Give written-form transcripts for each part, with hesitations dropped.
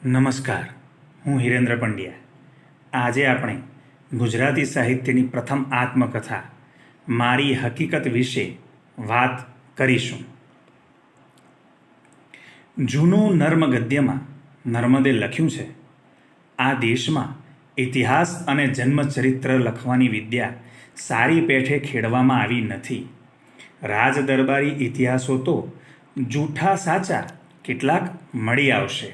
નમસ્કાર, હું હિરેન્દ્ર પંડ્યા. આજે આપણે ગુજરાતી સાહિત્યની પ્રથમ આત્મકથા મારી હકીકત વિશે વાત કરીશું. જૂનું નર્મ ગદ્યમાં નર્મદે લખ્યું છે, આ દેશમાં ઇતિહાસ અને જન્મચરિત્ર લખવાની વિદ્યા સારી પેઠે ખેડવામાં આવી નથી. રાજદરબારી ઇતિહાસો તો જૂઠા સાચા કેટલાક મળી આવશે,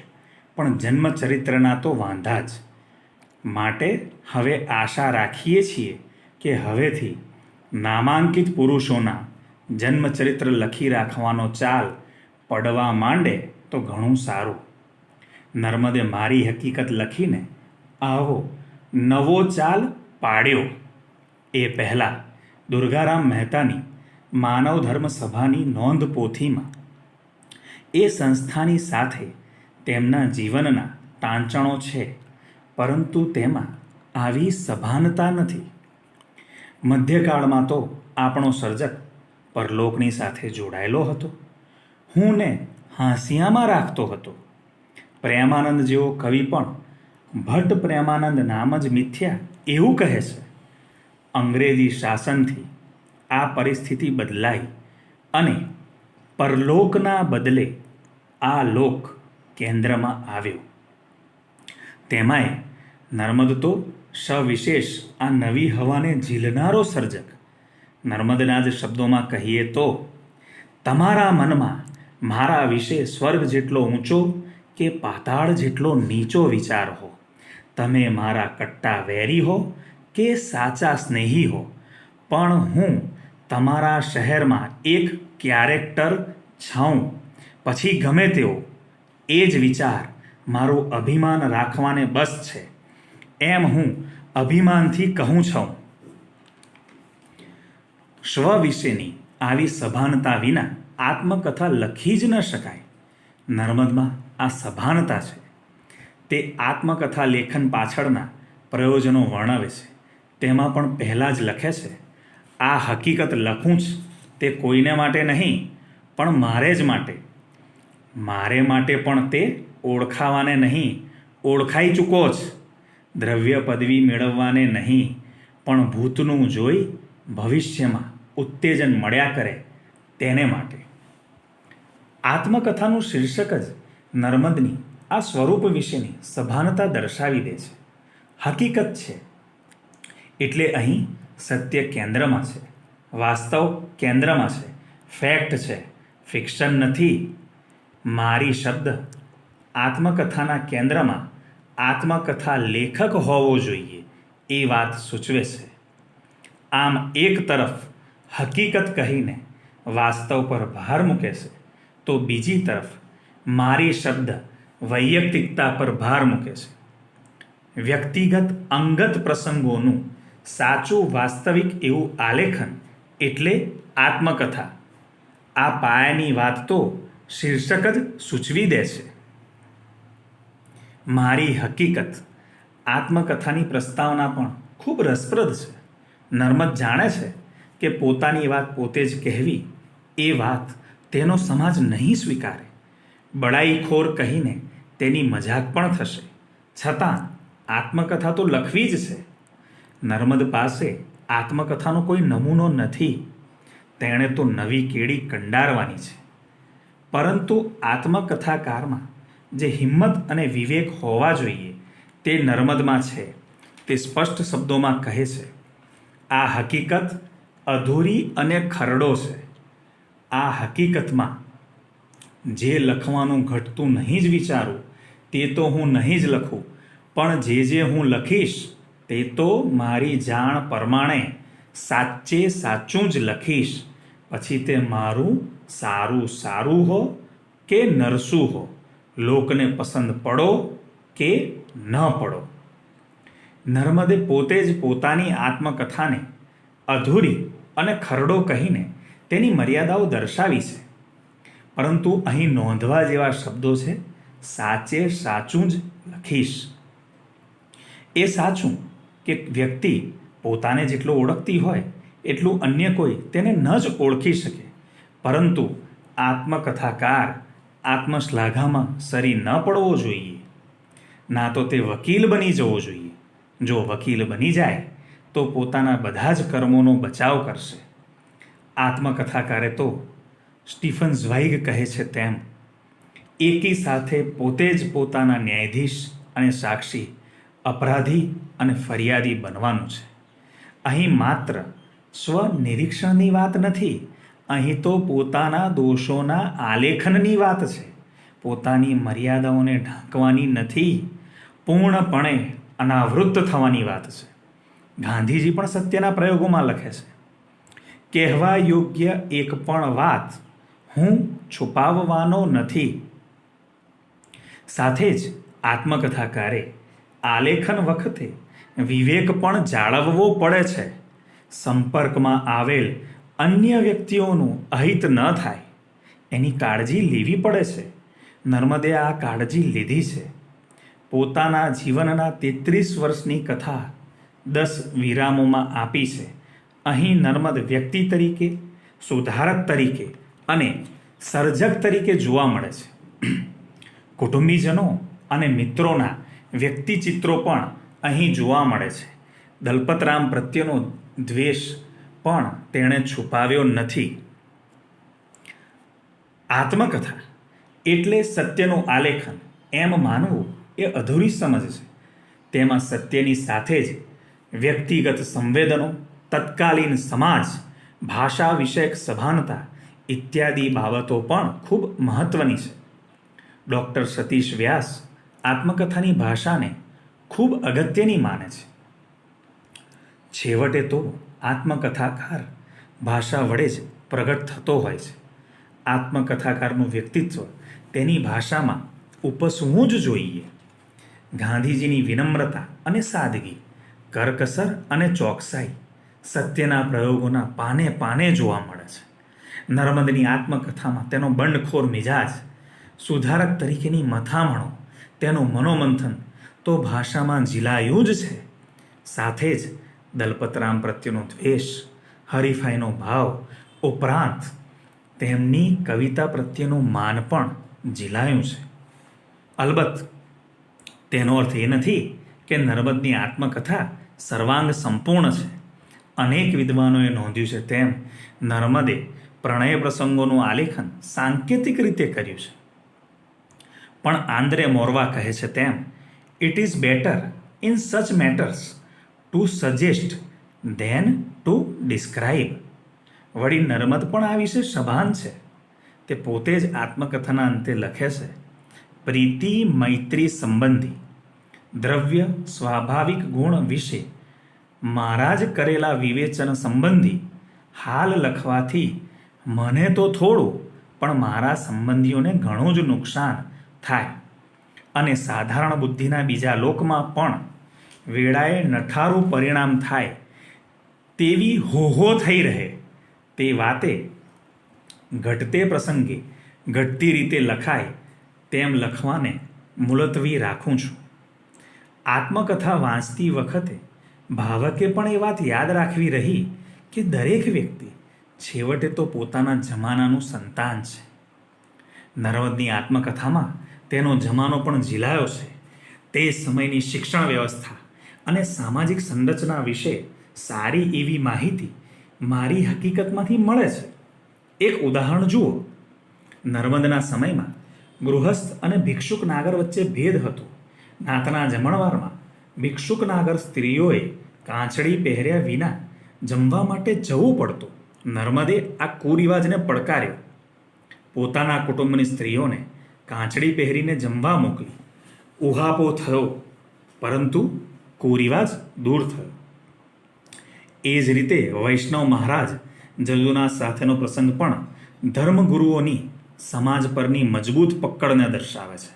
પણ જન્મચરિત્રના તો વાંધા જ. માટે હવે આશા રાખીએ છીએ કે હવેથી નામાંકિત પુરુષોના જન્મચરિત્ર લખી રાખવાનો ચાલ પડવા માંડે તો ઘણું સારું. નર્મદે મારી હકીકત લખીને આવો નવો ચાલ પાડ્યો. એ પહેલાં દુર્ગારામ મહેતાની માનવ ધર્મ સભાની નોંધ પોથીમાં એ સંસ્થાની સાથે તેમના જીવનના ટાંચણો છે, પરંતુ તેમાં આવી સભાનતા નથી. મધ્યકાળમાં તો આપણો સર્જક પરલોકની સાથે જોડાયેલો હતો. હું ને હાંસિયામાં રાખતો હતો. પ્રેમાનંદ જેવો કવિ પણ ભટ્ટ પ્રેમાનંદ નામ જ મિથ્યા એવું કહે છે. અંગ્રેજી શાસનથી આ પરિસ્થિતિ બદલાઈ અને પરલોકના બદલે આ લોક કેન્દ્રમાં આવ્યો. તેમાંય નર્મદ તો સવિશેષ આ નવી હવાને ઝીલનારો સર્જક. નર્મદના જ શબ્દોમાં કહીએ તો, તમારા મનમાં મારા વિશે સ્વર્ગ જેટલો ઊંચો કે પાતાળ જેટલો નીચો વિચાર હો, તમે મારા કટ્ટા વેરી હો કે સાચા સ્નેહી હો, પણ હું તમારા શહેરમાં એક ક્યારેક્ટર છઉં. પછી ગમે તેવો એ જ વિચાર મારું અભિમાન રાખવાને બસ છે, એમ હું અભિમાનથી કહું છું. સ્વ વિશેની આવી સભાનતા વિના આત્મકથા લખી જ ન શકાય. નર્મદમાં આ સભાનતા છે. તે આત્મકથા લેખન પાછળના પ્રયોજનો વર્ણવે છે. તેમાં પણ પહેલાં જ લખે છે, આ હકીકત લખું જ તે કોઈને માટે નહીં, પણ મારે જ માટે. મારે માટે પણ તે ઓળખાવાને નહીં, ઓળખાઈ ચૂકો જ. દ્રવ્ય પદવી મેળવવાને નહીં, પણ ભૂતનું જોઈ ભવિષ્યમાં ઉત્તેજન મળ્યા કરે તેને માટે. આત્મકથાનું શીર્ષક જ નર્મદની આ સ્વરૂપ વિશેની સભાનતા દર્શાવી દે છે. હકીકત છે એટલે અહીં સત્ય કેન્દ્રમાં છે, વાસ્તવ કેન્દ્રમાં છે, ફેક્ટ છે, ફિક્શન નથી. મારી શબ્દ આત્મકથાના કેન્દ્રમાં આત્મકથા લેખક હોવો જોઈએ એ વાત સૂચવે છે. આમ એક તરફ હકીકત કહીને વાસ્તવ પર ભાર મૂકે છે, તો બીજી તરફ મારી શબ્દ વૈયક્તિકતા પર ભાર મૂકે છે. વ્યક્તિગત અંગત પ્રસંગોનું સાચું વાસ્તવિક એવું આલેખન એટલે આત્મકથા. આ પાયાની વાત તો શીર્ષક જ સૂચવી દે છે. મારી હકીકત આત્મકથાની પ્રસ્તાવના પણ ખૂબ રસપ્રદ છે. નર્મદ જાણે છે કે પોતાની વાત પોતે જ કહેવી એ વાત તેનો સમાજ નહીં સ્વીકારે. બડાઈખોર કહીને તેની મજાક પણ થશે, છતાં આત્મકથા તો લખવી જ છે. નર્મદ પાસે આત્મકથાનો કોઈ નમૂનો નથી. તેણે તો નવી કેડી કંડારવાની છે. પરંતુ આત્મકથાકારમાં જે હિંમત અને વિવેક હોવા જોઈએ તે નર્મદમાં છે. તે સ્પષ્ટ શબ્દોમાં કહે છે, આ હકીકત અધૂરી અને ખરડો છે. આ હકીકતમાં જે લખવાનું ઘટતું નહીં જ વિચારું તે તો હું નહીં જ લખું, પણ જે હું લખીશ તે તો મારી જાણ પ્રમાણે સાચે સાચું જ લખીશ. પછી તે મારું સારું સારું હો કે નરસું હો, લોકને પસંદ પડો કે ન પડો. નર્મદે પોતે જ પોતાની આત્મકથાને અધૂરી અને ખરડો કહીને તેની મર્યાદાઓ દર્શાવી છે. પરંતુ અહીં નોંધવા જેવા શબ્દો છે, સાચે સાચું જ લખીશ. એ સાચું કે વ્યક્તિ પોતાને જેટલું ઓળખતી હોય એટલું અન્ય કોઈ તેને ન જ ઓળખી શકે. પરંતુ આત્મકથાકાર આત્મશ્લાઘામાં સરી ન પડવો જોઈએ. ના તો તે વકીલ બની જવો જોઈએ. જો વકીલ બની જાય તો પોતાના બધા જ કર્મોનો બચાવ કરશે. આત્મકથાકારે તો સ્ટીફન ઝ્વાઇગ કહે છે તેમ એકી સાથે પોતે જ પોતાના ન્યાયાધીશ અને સાક્ષી, અપરાધી અને ફરિયાદી બનવાનું છે. અહીં માત્ર સ્વનિરીક્ષણની વાત નથી, અહીં તો પોતાના દોષોના આલેખનની વાત છે. પોતાની મર્યાદાઓને ઢાંકવાની નથી, પૂર્ણપણે અનાવૃત્ત થવાની વાત છે. ગાંધીજી પણ સત્યના પ્રયોગોમાં લખે છે, કહેવા યોગ્ય એક પણ વાત હું છુપાવવાનો નથી. સાથે જ આત્મકથાકારે આલેખન વખતે વિવેક પણ જાળવવો પડે છે. સંપર્કમાં આવેલ અન્ય વ્યક્તિઓનું અહિત ન થાય એની કાળજી લેવી પડે છે. નર્મદે આ કાળજી લીધી છે. પોતાના જીવનના 33 વર્ષની કથા 10 વિરામોમાં આપી છે. અહીં નર્મદ વ્યક્તિ તરીકે, સુધારક તરીકે અને સર્જક તરીકે જોવા મળે છે. કુટુંબીજનો અને મિત્રોના વ્યક્તિચિત્રો પણ અહીં જોવા મળે છે. દલપતરામ પ્રત્યેનો દ્વેષ પણ તેણે છુપાવ્યો નથી. આત્મકથા એટલે સત્યનું આલેખન એમ માનવું એ અધૂરી સમજ છે. તેમાં સત્યની સાથે જ વ્યક્તિગત સંવેદનો, તત્કાલીન સમાજ, ભાષા વિષયક સભાનતા ઇત્યાદિ બાબતો પણ ખૂબ મહત્વની છે. ડૉક્ટર સતીશ વ્યાસ આત્મકથાની ભાષાને ખૂબ અગત્યની માને છે. છેવટે તો આત્મકથાકાર ભાષા વડે જ પ્રગટ થતો હોય છે. આત્મકથાકારનું વ્યક્તિત્વ તેની ભાષામાં ઉપસવું જ જોઈએ. ગાંધીજીની વિનમ્રતા અને સાદગી, કરકસર અને ચોકસાઈ સત્યના પ્રયોગોના પાને પાને જોવા મળે છે. નર્મદની આત્મકથામાં તેનો બંડખોર મિજાજ, સુધારક તરીકેની મથામણો, તેનું મનોમંથન તો ભાષામાં ઝીલાયું જ છે. સાથે જ દલપતરામ પ્રત્યેનો દ્વેષ, હરીફાઈનો ભાવ ઉપરાંત તેમની કવિતા પ્રત્યેનું માન પણ ઝીલાયું છે. અલબત્ત તેનો અર્થ એ નથી કે નર્મદની આત્મકથા સર્વાંગ સંપૂર્ણ છે. અનેક વિદ્વાનોએ નોંધ્યું છે તેમ નર્મદે પ્રણય પ્રસંગોનું આલેખન સાંકેતિક રીતે કર્યું છે. પણ આંદ્રે મોરવા કહે છે તેમ it is better in such matters to suggest than to describe. વળી નર્મદ પણ આ વિશે સભાન છે. તે પોતે જ આત્મકથાના અંતે લખે છે, પ્રીતિ મૈત્રી સંબંધી દ્રવ્ય સ્વાભાવિક ગુણ વિશે મારા જ કરેલા વિવેચન સંબંધી હાલ લખવાથી મને તો થોડું પણ મારા સંબંધીઓને ઘણું જ નુકસાન થાય અને સાધારણ બુદ્ધિના બીજા લોકમાં પણ વેળાએ નઠારું પરિણામ થાય તેવી હોહો થઈ રહે તે વાતે ઘટતે પ્રસંગે ઘટતી રીતે લખાય તેમ લખવાને મુલતવી રાખું છું. આત્મકથા વાંચતી વખતે ભાવકે પણ એ વાત યાદ રાખવી રહી કે દરેક વ્યક્તિ છેવટે તો પોતાના જમાનાનું સંતાન છે. નર્મદની આત્મકથામાં તેનો જમાનો પણ ઝીલાયો છે. તે સમયની શિક્ષણ વ્યવસ્થા અને સામાજિક સંરચના વિશે સારી એવી માહિતી મારી હકીકતમાંથી મળે છે. એક ઉદાહરણ જુઓ. નર્મદના સમયમાં ગૃહસ્થ અને ભિક્ષુક નાગર વચ્ચે ભેદ હતો. નાતના જમણવારમાં ભિક્ષુક નાગર સ્ત્રીઓએ કાંચળી પહેર્યા વિના જમવા માટે જવું પડતું. નર્મદે આ કુરિવાજને પડકાર્યો. પોતાના કુટુંબની સ્ત્રીઓને કાંચળી પહેરીને જમવા મોકલી. ઉહાપો થયો, પરંતુ કુરિવાજ દૂર થયો. એ જ રીતે વૈષ્ણવ મહારાજ જદુનાથ સાથેનો પ્રસંગ પણ ધર્મગુરુઓની સમાજ પરની મજબૂત પકડને દર્શાવે છે.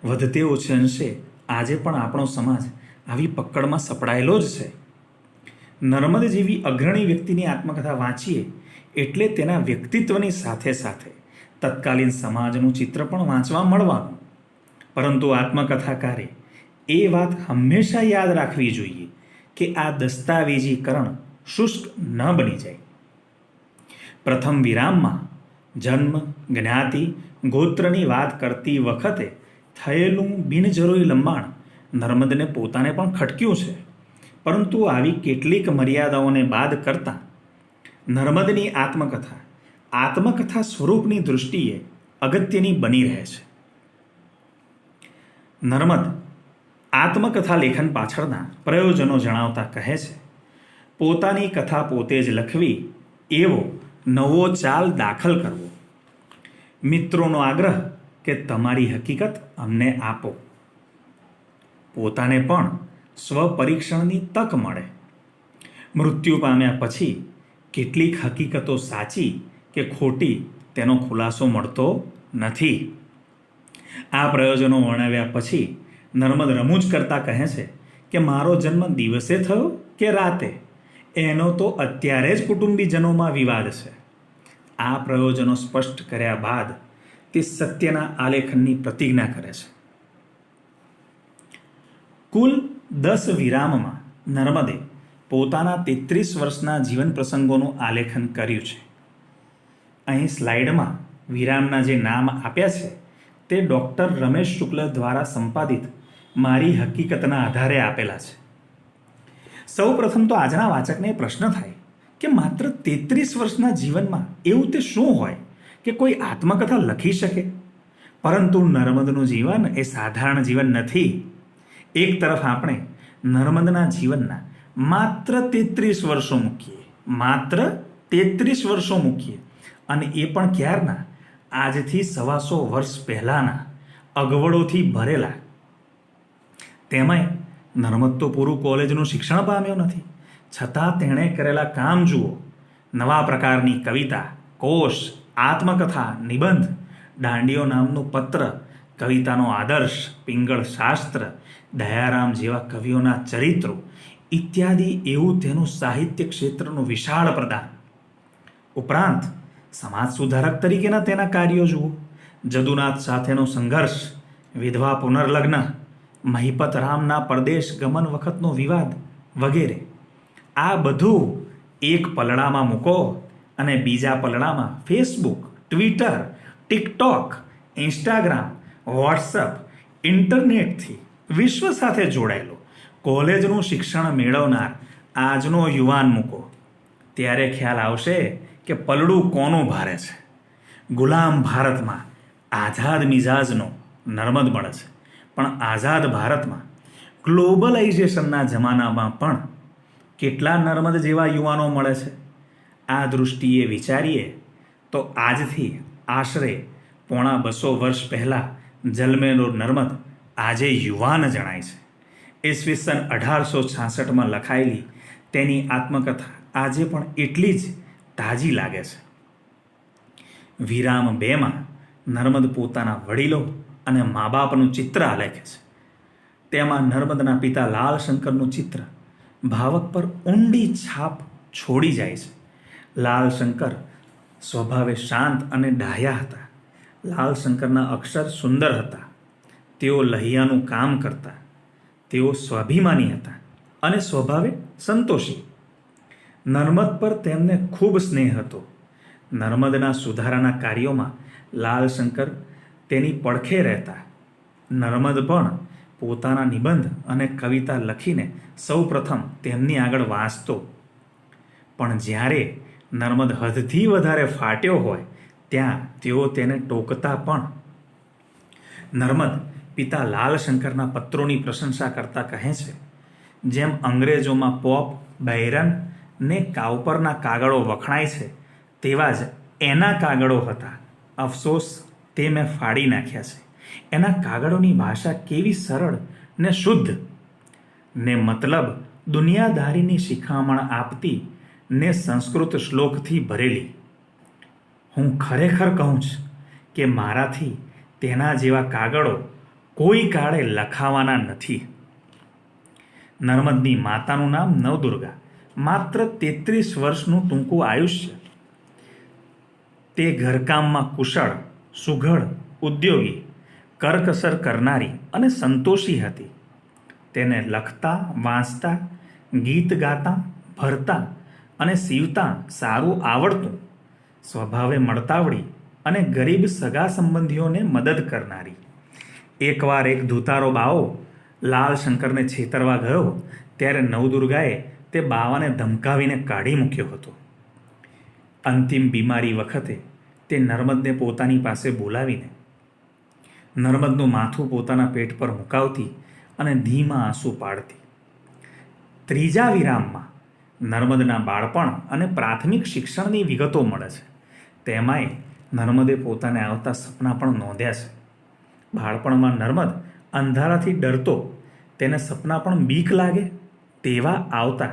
વધતે ઓછે અંશે આજે પણ આપણો સમાજ આવી પકડમાં સપડાયેલો જ છે. નર્મદ જેવી અગ્રણી વ્યક્તિની આત્મકથા વાંચીએ એટલે તેના વ્યક્તિત્વની સાથે સાથે તત્કાલીન સમાજનું ચિત્ર પણ વાંચવા મળવાનું. પરંતુ આત્મકથાકારે એ વાત હંમેશા યાદ રાખવી જોઈએ કે આ દસ્તાવેજીકરણ શુષ્ક ન બની જાય. પ્રથમ વિરામમાં જન્મ, જ્ઞાતિ, ગોત્રની વાત કરતી વખતે થયેલું બિનજરૂરી લંબાણ નર્મદને પોતાને પણ ખટક્યું છે, પરંતુ આવી કેટલીક મર્યાદાઓને બાદ કરતાં નર્મદની આત્મકથા સ્વરૂપની દૃષ્ટિએ અગત્યની બની રહે છે. નર્મદ આત્મકથા લેખન પાછળના પ્રયોજનો જણાવતા કહે છે, પોતાની કથા પોતે જ લખવી એવો નવો ચાલ દાખલ કરવો. મિત્રોનો આગ્રહ કે તમારી હકીકત અમને આપો. પોતાને પણ સ્વપરીક્ષણની તક મળે. મૃત્યુ પામ્યા પછી કેટલીક હકીકતો સાચી કે ખોટી તેનો ખુલાસો મળતો નથી. આ પ્રયોજનો વર્ણવ્યા પછી નર્મદ રમૂજ કરતા કહે છે કે મારો જન્મ દિવસે થયો કે રાતે એનો તો અત્યારે જ કુટુંબીજનોમાં વિવાદ છે. આ પ્રયોજનો સ્પષ્ટ કર્યા બાદ તે સત્યના આલેખનની પ્રતિજ્ઞા કરે છે. કુલ 10 વિરામમાં નર્મદે પોતાના 33 વર્ષના જીવન પ્રસંગોનું આલેખન કર્યું છે. અહીં સ્લાઇડમાં વિરામના જે નામ આપ્યા છે તે ડૉક્ટર રમેશ શુક્લ દ્વારા સંપાદિત મારી હકીકતના આધારે આપેલા છે. સૌ પ્રથમ તો આજના વાચકને પ્રશ્ન થાય કે માત્ર 33 વર્ષના જીવનમાં એવું તે શું હોય કે કોઈ આત્મકથા લખી શકે? પરંતુ નર્મદનું જીવન એ સાધારણ જીવન નથી. એક તરફ આપણે નર્મદના જીવનના માત્ર 33 વર્ષો મૂકીએ અને એ પણ ક્યારના? આજથી 125 વર્ષ પહેલાના અગવડોથી ભરેલા. તેમાંય નર્મદ તો પૂરું કોલેજનું શિક્ષણ પામ્યો નથી, છતાં તેણે કરેલા કામ જુઓ. નવા પ્રકારની કવિતા, કોષ, આત્મકથા, નિબંધ, દાંડીઓ નામનું પત્ર, કવિતાનો આદર્શ, પિંગળ શાસ્ત્ર, દયારામ જેવા કવિઓના ચરિત્રો ઇત્યાદિ એવું તેનું સાહિત્ય ક્ષેત્રનું વિશાળ પ્રદાન. ઉપરાંત સમાજ સુધારક તરીકેના તેના કાર્યો જુઓ. જદુનાથ સાથેનો સંઘર્ષ, વિધવા પુનર્લગ્ન, મહિપત રામના પરદેશ ગમન વખતનો વિવાદ વગેરે. આ બધું એક પલડામાં મૂકો અને બીજા પલડામાં Facebook, Twitter, TikTok, Instagram, WhatsApp, ઇન્ટરનેટથી વિશ્વ સાથે જોડાયેલો કોલેજનું શિક્ષણ મેળવનાર આજનો યુવાન મૂકો. ત્યારે ખ્યાલ આવશે કે પલડું કોનું ભારે છે. ગુલામ ભારતમાં આઝાદ મિજાજનો નર્મદ મળે છે, પણ આઝાદ ભારતમાં ગ્લોબલાઇઝેશનના જમાનામાં પણ કેટલા નર્મદ જેવા યુવાનો મળે છે? આ દૃષ્ટિએ વિચારીએ તો આજથી આશરે 250 વર્ષ પહેલાં જન્મેલો નર્મદ આજે યુવાન જણાય છે. ઈસવીસન 1866માં લખાયેલી તેની આત્મકથા આજે પણ એટલી જ તાજી લાગે છે. વિરામ 2માં નર્મદ પોતાના વડીલો અને મા બાપનું ચિત્ર આલેખે છે. તેમાં નર્મદના પિતા લાલશંકરનું ચિત્ર ભાવક પર ઊંડી છાપ છોડી જાય છે. લાલશંકર સ્વભાવે શાંત અને ડાહ્યા હતા. લાલશંકરના અક્ષર સુંદર હતા. તેઓ લહિયાનું કામ કરતા. તેઓ સ્વાભિમાની હતા અને સ્વભાવે સંતોષી. નર્મદ પર તેમને ખૂબ સ્નેહ હતો. નર્મદના સુધારાના કાર્યોમાં લાલશંકર તેની પડખે રહેતા. નર્મદ પણ પોતાના નિબંધ અને કવિતા લખીને સૌપ્રથમ તેમની આગળ વાંચતો. પણ જ્યારે નર્મદ હદથી વધારે ફાટ્યો હોય ત્યાં તેઓ તેને ટોકતા પણ. નર્મદ પિતા લાલશંકરના પત્રોની પ્રશંસા કરતા કહે છે, જેમ અંગ્રેજોમાં પોપ, બૈરન ને કાઉપરના કાગળો વખણાય છે તેવા જ એના કાગળો હતા. અફસોસ તે મેં ફાડી નાખ્યા છે. એના કાગળોની ભાષા કેવી સરળ ને શુદ્ધ ને મતલબ દુનિયાદારીની શિખામણ આપતી ને સંસ્કૃત શ્લોકથી ભરેલી. હું ખરેખર કહું છું કે મારાથી તેના જેવા કાગળો કોઈ કાળે લખાવાના નથી. નર્મદની માતાનું નામ નવદુર્ગા. માત્ર 33 વર્ષનું ટૂંકું આયુષ્ય. તે ઘરકામમાં કુશળ, સુઘડ, ઉદ્યોગી, કરકસર કરનારી અને સંતોષી હતી. તેને લખતા, વાંચતા, ગીત ગાતા, ભરતા અને સીવતા સારું આવડતું. સ્વભાવે મળતાવડી અને ગરીબ સગા સંબંધીઓને મદદ કરનારી. એકવાર એક ધૂતારો બાવો લાલ શંકરને છેતરવા ગયો ત્યારે નવદુર્ગાએ તે બાવાને ધમકાવીને કાઢી મૂક્યો હતો. અંતિમ બીમારી વખતે તે નર્મદને પોતાની પાસે બોલાવીને નર્મદનું માથું પોતાના પેટ પર મુકાવતી અને ધીમા આંસુ પાડતી. ત્રીજા વિરામમાં નર્મદના બાળપણ અને પ્રાથમિક શિક્ષણની વિગતો મળે છે. તેમાંય નર્મદે પોતાને આવતા સપના પણ નોંધ્યા છે. બાળપણમાં નર્મદ અંધારાથી ડરતો, તેને સપના પણ બીક લાગે તેવા આવતા.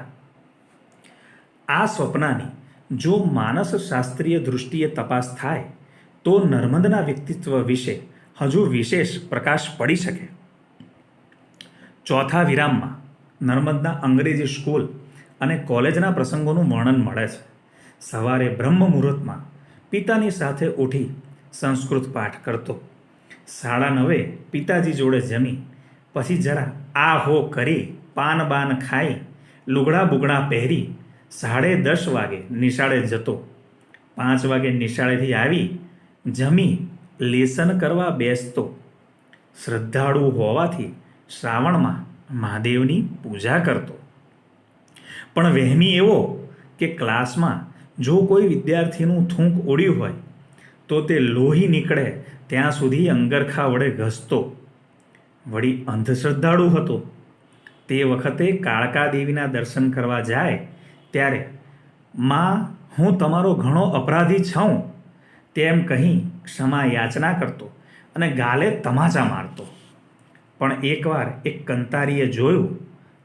આ સ્વપ્નાની જો માનસશાસ્ત્રીય દૃષ્ટિએ તપાસ થાય તો નર્મદના વ્યક્તિત્વ વિશે હજુ વિશેષ પ્રકાશ પડી શકે. ચોથા વિરામમાં નર્મદના અંગ્રેજી સ્કૂલ અને કોલેજના પ્રસંગોનું વર્ણન મળે છે. સવારે બ્રહ્મ મુહૂર્તમાં પિતાની સાથે ઉઠી સંસ્કૃત પાઠ કરતો. 9:30 પિતાજી જોડે જમી પછી જરા આ હો કરી પાન બાન ખાઈ લુગડા બુગડા પહેરી 10:30 વાગે નિશાળે જતો. 5 વાગે નિશાળેથી આવી જમી લેસન કરવા બેસતો. શ્રદ્ધાળુ હોવાથી શ્રાવણમાં મહાદેવની પૂજા કરતો. પણ વહેમી એવો કે ક્લાસમાં જો કોઈ વિદ્યાર્થીનું થૂંક ઉડ્યું હોય તો તે લોહી નીકળે ત્યાં સુધી અંગરખા વડે ઘસતો. વળી અંધશ્રદ્ધાળુ હતો. તે વખતે કાળકા દેવીના દર્શન કરવા જાય ત્યારે માં હું તમારો ઘણો અપરાધી છું તેમ કહી ક્ષમા યાચના કરતો અને ગાલે તમાચા મારતો. પણ એકવાર એક કંતારીએ જોયું,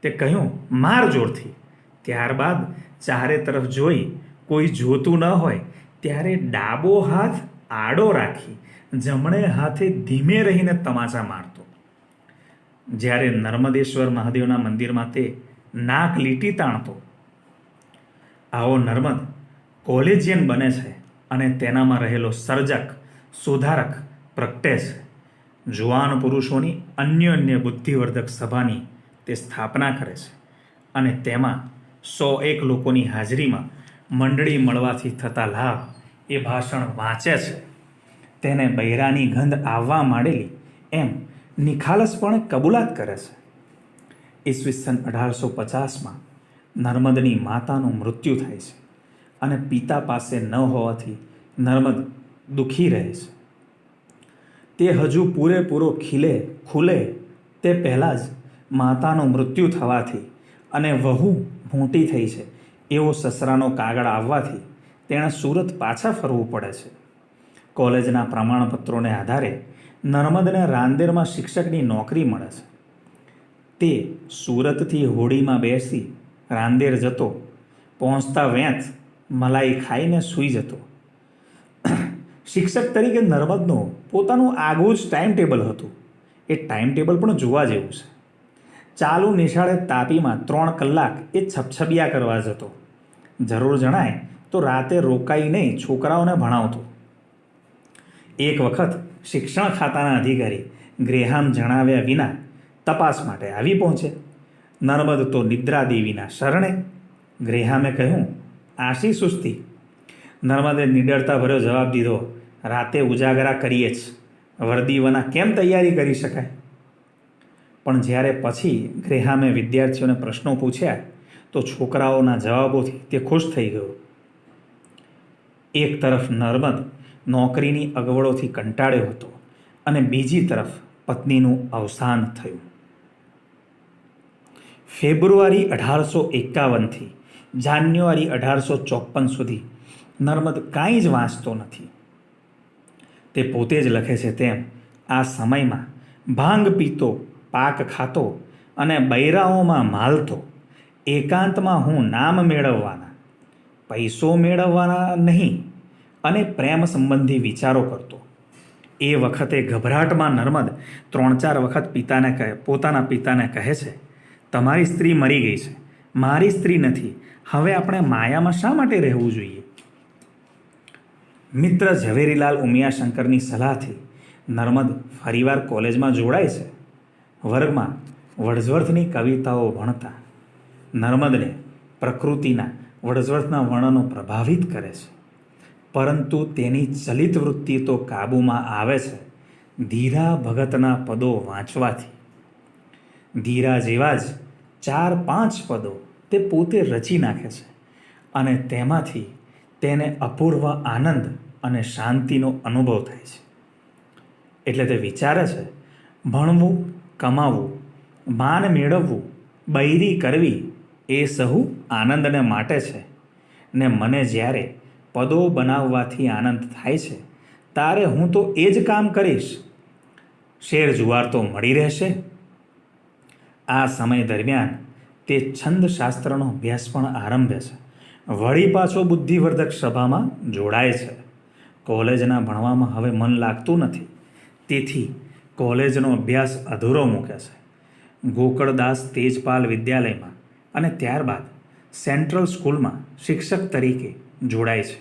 તે કહ્યું માર જોરથી. ત્યારબાદ ચારે તરફ જોઈ કોઈ જોતું ન હોય ત્યારે ડાબો હાથ આડો રાખી જમણે હાથે ધીમે રહીને તમાચા મારતો. જ્યારે નર્મદેશ્વર મહાદેવના મંદિરમાં તે નાક લીટી તાણતો. આવો નર્મદ કોલેજિયન બને છે અને તેનામાં રહેલો સર્જક સુધારક પ્રગટે છે. જુવાન પુરુષોની અન્યોન્ય બુદ્ધિવર્ધક સભાની તે સ્થાપના કરે છે અને તેમાં 101 લોકોની હાજરીમાં મંડળી મળવાથી થતા લાભ એ ભાષણ વાંચે છે. તેને બૈરાની ગંધ આવવા માંડેલી એમ નિખાલસપણે કબૂલાત કરે છે. ઈસવીસન 1850માં નર્મદની માતાનું મૃત્યુ થાય છે અને પિતા પાસે ન હોવાથી નર્મદ દુઃખી રહે છે. તે હજુ પૂરેપૂરો ખુલે તે પહેલાં જ માતાનું મૃત્યુ થવાથી અને વહુ મોટી થઈ છે એવો સસરાનો કાગળ આવવાથી તેણે સુરત પાછા ફરવું પડે છે. કોલેજના પ્રમાણપત્રોને આધારે નર્મદને રાંદેરમાં શિક્ષકની નોકરી મળે છે. તે સુરતથી હોડીમાં બેસી રાંદેર જતો. પહોંચતા વેંત મલાઈ ખાઈને સૂઈ જતો. શિક્ષક તરીકે નર્મદનું પોતાનું આગવું જ ટાઈમ ટેબલ હતું. એ ટાઈમ ટેબલ પણ જોવા જેવું છે. ચાલુ નિશાળે તાપીમાં 3 કલાક એ છપછપિયા કરવા જતો. જરૂર જણાય તો રાતે રોકાઈ નહીં છોકરાઓને ભણાવતો. એક વખત શિક્ષણ ખાતાના અધિકારી ગ્રેહામ જણાવ્યા વિના તપાસ માટે આવી પહોંચે. નર્મદ તો નિદ્રા દેવીના શરણે. ગ્રેહામે કહ્યું આશી સુસ્તી. નર્મદે નિડરતા ભર્યો જવાબ દીધો રાતે ઉજાગરા કરીએ જ, વર્દીવના કેમ તૈયારી કરી શકાય. પણ જ્યારે પછી ગ્રેહામે વિદ્યાર્થીઓને પ્રશ્નો પૂછ્યા તો છોકરાઓના જવાબોથી તે ખુશ થઈ ગયો. એક તરફ નર્મદ નોકરીની અગવડોથી કંટાળ્યો હતો અને બીજી તરફ પત્નીનું અવસાન થયું. ફેબ્રુઆરી 1851થી જાન્યુઆરી 1854 સુધી નર્મદ કાંઈ જ વાંચતો નથી. તે પોતે જ લખે છે તેમ આ સમયમાં ભાંગ પીતો, પાક ખાતો અને બૈરાઓમાં માલતો. એકાંતમાં હું નામ મેળવવાના, પૈસો મેળવવાના નહીં અને પ્રેમ સંબંધી વિચારો કરતો. એ વખતે ગભરાટમાં નર્મદ 3-4 વખત પોતાના પિતાને કહે છે તમારી સ્ત્રી મરી ગઈ છે, મારી સ્ત્રી નથી, હવે આપણે માયામાં શા માટે રહેવું જોઈએ. મિત્ર ઝવેરીલાલ ઉમિયાશંકરની સલાહથી નર્મદ ફરીવાર કોલેજમાં જોડાય છે. વર્ગમાં વર્ડસવર્થની કવિતાઓ ભણતા નર્મદને પ્રકૃતિના વર્ડસવર્થના વર્ણનો પ્રભાવિત કરે છે. પરંતુ તેની ચલિત વૃત્તિ તો કાબૂમાં આવે છે ધીરા ભગતના પદો વાંચવાથી. ધીરા જેવા જ 4-5 પદો તે પોતે રચી નાખે છે અને તેમાંથી તેને અપૂર્વ આનંદ અને શાંતિનો અનુભવ થાય છે. એટલે તે વિચારે છે, ભણવું, કમાવું, માન મેળવવું, બૈરી કરવી એ સહુ આનંદને માટે છે ને મને જ્યારે પદો બનાવવાથી આનંદ થાય છે ત્યારે હું તો એ જ કામ કરીશ. શેર જુવાર તો મળી રહેશે. આ સમય દરમિયાન તે છંદશાસ્ત્રનો અભ્યાસ પણ આરંભે છે. વળી પાછો બુદ્ધિવર્ધક સભામાં જોડાય છે. કોલેજના ભણવામાં હવે મન લાગતું નથી, તેથી કોલેજનો અભ્યાસ અધૂરો મૂકે છે. ગોકળદાસ તેજપાલ વિદ્યાલયમાં અને ત્યારબાદ સેન્ટ્રલ સ્કૂલમાં શિક્ષક તરીકે જોડાય છે.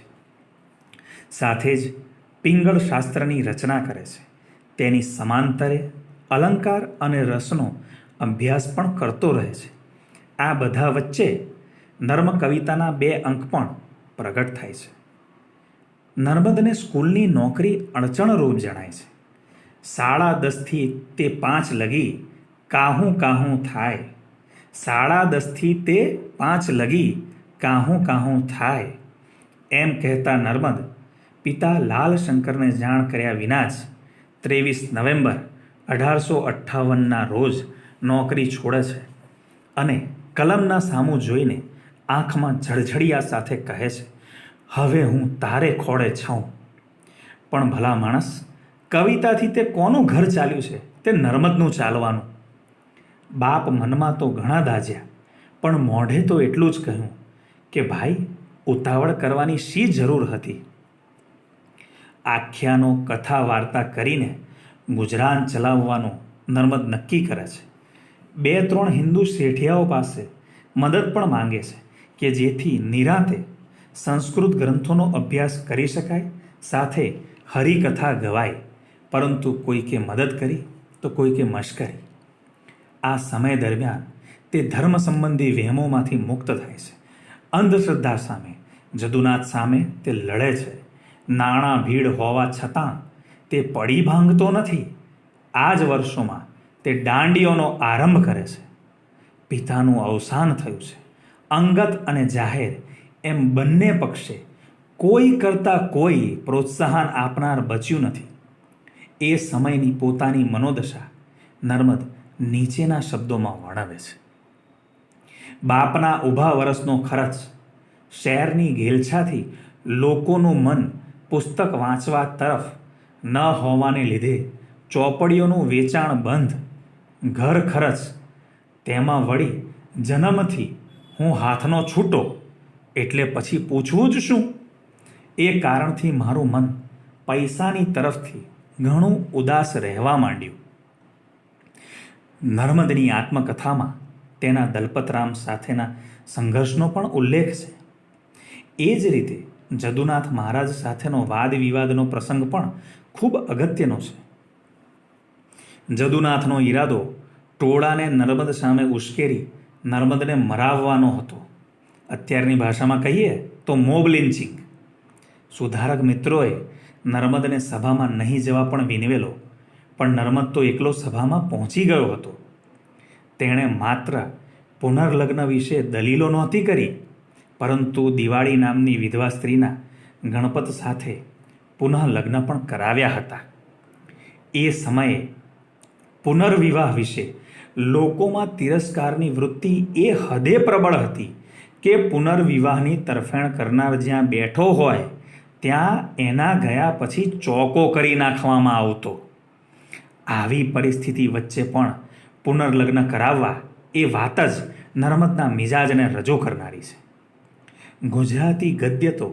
સાથે જ પિંગળ શાસ્ત્રની રચના કરે છે. તેની સમાંતરે અલંકાર અને રસનો અભ્યાસ પણ કરતો રહે છે. આ બધા વચ્ચે નર્મ કવિતાના 2 અંક પણ પ્રગટ થાય છે. નર્મદને સ્કૂલની નોકરી અડચણરૂપ જણાય છે. 10:30થી તે 5 લગી કાહું કાહું થાય. 10:30થી તે 5 લગી કાહું કાહું થાય એમ કહેતા નર્મદ પિતા લાલશંકરને જાણ કર્યા વિના જ 23 નવેમ્બર 1858ના રોજ નોકરી છોડે છે અને કલમના સામું જોઈને આંખમાં ઝળઝળિયા સાથે કહે છે, હવે હું તારે ખોળે છઉં. પણ ભલા માણસ, કવિતાથી તે કોનું ઘર ચાલ્યું છે? તે નર્મદનું ચાલવાનું. બાપ મનમાં તો ઘણા દાઝ્યા, પણ મોઢે તો એટલું જ કહ્યું કે ભાઈ, ઉતાવળ કરવાની શી જરૂર હતી? આખ્યાનો, કથા, વાર્તા કરીને ગુજરાન ચલાવવાનું નર્મદ નક્કી કરે છે. 2-3 હિન્દુ શેઠિયાઓ પાસે મદદ પણ માંગે છે કે જેથી નિરાંતે સંસ્કૃત ગ્રંથોનો અભ્યાસ કરી શકાય, સાથે હરિકથા ગવાય. પરંતુ કોઈકે મદદ કરી તો કોઈકે મશ્કરી. આ સમય દરમિયાન તે ધર્મ સંબંધી વહેમોમાંથી મુક્ત થાય છે. અંધશ્રદ્ધા સામે, જદુનાથ સામે તે લડે છે. નાણાં ભીડ હોવા છતાં તે પડી ભાંગતો નથી. આ જ વર્ષોમાં તે દાંડીઓનો આરંભ કરે છે. પિતાનું અવસાન થયું છે. અંગત અને જાહેર એમ બંને પક્ષે કોઈ કરતાં કોઈ પ્રોત્સાહન આપનાર બચ્યું નથી. એ સમયની પોતાની મનોદશા નર્મદ નીચેના શબ્દોમાં વર્ણવે છે. બાપના ઊભા વરસનો ખર્ચ, શહેરની ઘેલછાથી લોકોનું મન પુસ્તક વાંચવા તરફ ન હોવાને લીધે ચોપડીઓનું વેચાણ બંધ, ઘર ખર્ચ, તેમાં વળી જન્મથી હું હાથનો છૂટો, એટલે પછી પૂછવું જ શું? એ કારણથી મારું મન પૈસાની તરફથી ઘણું ઉદાસ રહેવા માંડ્યું. નર્મદની આત્મકથામાં તેના દલપતરામ સાથેના સંઘર્ષનો પણ ઉલ્લેખ છે. એ જ રીતે જદુનાથ મહારાજ સાથેનો વાદ વિવાદનો પ્રસંગ પણ ખૂબ અગત્યનો છે. જદુનાથનો ઈરાદો ટોળાને નર્મદ સામે ઉશ્કેરી નર્મદને મરાવવાનો હતો. અત્યારની ભાષામાં કહીએ તો મોબ લિન્ચિંગ. સુધારક મિત્રોએ નર્મદને સભામાં નહીં જવા પણ વિનવેલો, પણ નર્મદ તો એકલો સભામાં પહોંચી ગયો હતો. તેણે માત્ર પુનર્લગ્ન વિશે દલીલો નહોતી કરી, પરંતુ દિવાળી નામની વિધવા સ્ત્રીના ગણપત સાથે પુનઃ લગ્ન પણ કરાવ્યા હતા. એ સમયે પુનર્વિવાહ વિશે લોકોમાં તિરસ્કારની વૃત્તિ એ હદે પ્રબળ હતી કે પુનર્વિવાહની તરફેણ કરનાર જ્યાં બેઠો હોય ત્યાં એના ગયા પછી ચોકો કરી નાખવામાં આવતો. આવી પરિસ્થિતિ વચ્ચે પણ પુનર્લગ્ન કરાવવા એ વાત જ નર્મદના મિજાજને રજૂ કરનારી છે. ગુજરાતી ગદ્ય તો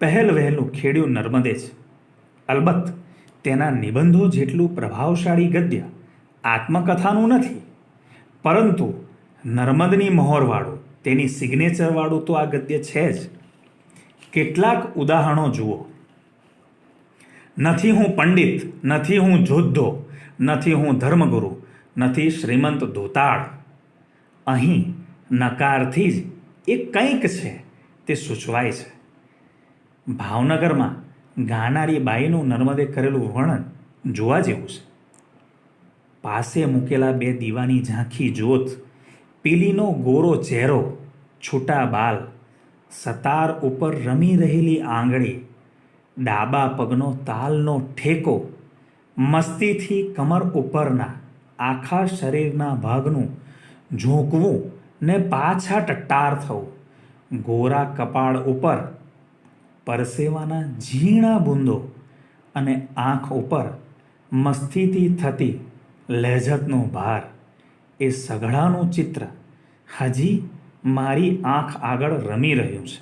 પહેલ વહેલું ખેડ્યું નર્મદે જ. અલબત્ત તેના નિબંધો જેટલું પ્રભાવશાળી ગદ્ય આત્મકથાનું નથી, પરંતુ નર્મદની મહોરવાળું, તેની સિગ્નેચરવાળું તો આ ગદ્ય છે જ. કેટલાક ઉદાહરણો જુઓ. નથી હું પંડિત, નથી હું જોધો, નથી હું ધર્મગુરુ, નથી શ્રીમંત ધોતાળ. અહીં નકારથી જ એ કંઈક છે તે સૂચવાય છે. ભાવનગરમાં ગાનારી બાઈનું નર્મદે કરેલું વર્ણન જોવા જેવું છે. પાસે મૂકેલા બે દીવાની ઝાંખી જોત, પીલીનો ગોરો ચહેરો, છૂટા બાલ, સતાર ઉપર રમી રહેલી આંગળી, ડાબા પગનો તાલનો ઠેકો, મસ્તીથી કમર ઉપરના આખા શરીરના ભાગનું ઝૂંકવું ને પાછા ટટ્ટાર થવું, ગોરા કપાળ ઉપર પરસેવાના ઝીણા બૂંદો અને આંખ ઉપર મસ્તીથી થતી લહેજતનો ભાર, એ સઘળાનું ચિત્ર હજી મારી આંખ આગળ રમી રહ્યું છે.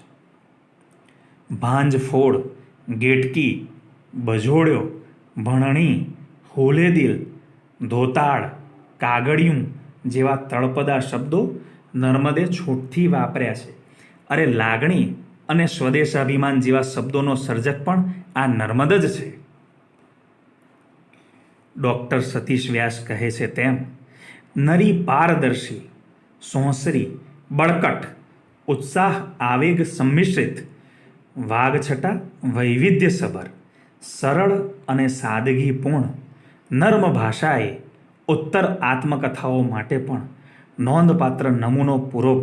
ભાંજફોડ, ગેટકી, બજોડ્યો, ભણણી, હોલેદિલ, ધોતાળ, કાગળિયું જેવા તળપદા શબ્દો નર્મદે છૂટથી વાપર્યા છે. અરે લાગણી અને સ્વદેશાભિમાન જેવા શબ્દોનો સર્જક પણ આ નર્મદ જ છે. ડૉક્ટર સતીશ વ્યાસ કહે છે તેમ નરી પારદર્શી, સોંસરી, બળકટ, ઉત્સાહ આવેગ સંમિશ્રિત, વાગછટા વૈવિધ્યસભર, સરળ અને સાદગીપૂર્ણ નર્મ ભાષાએ ઉત્તર આત્મકથાઓ માટે પણ નોંધપાત્ર નમૂનો પૂરો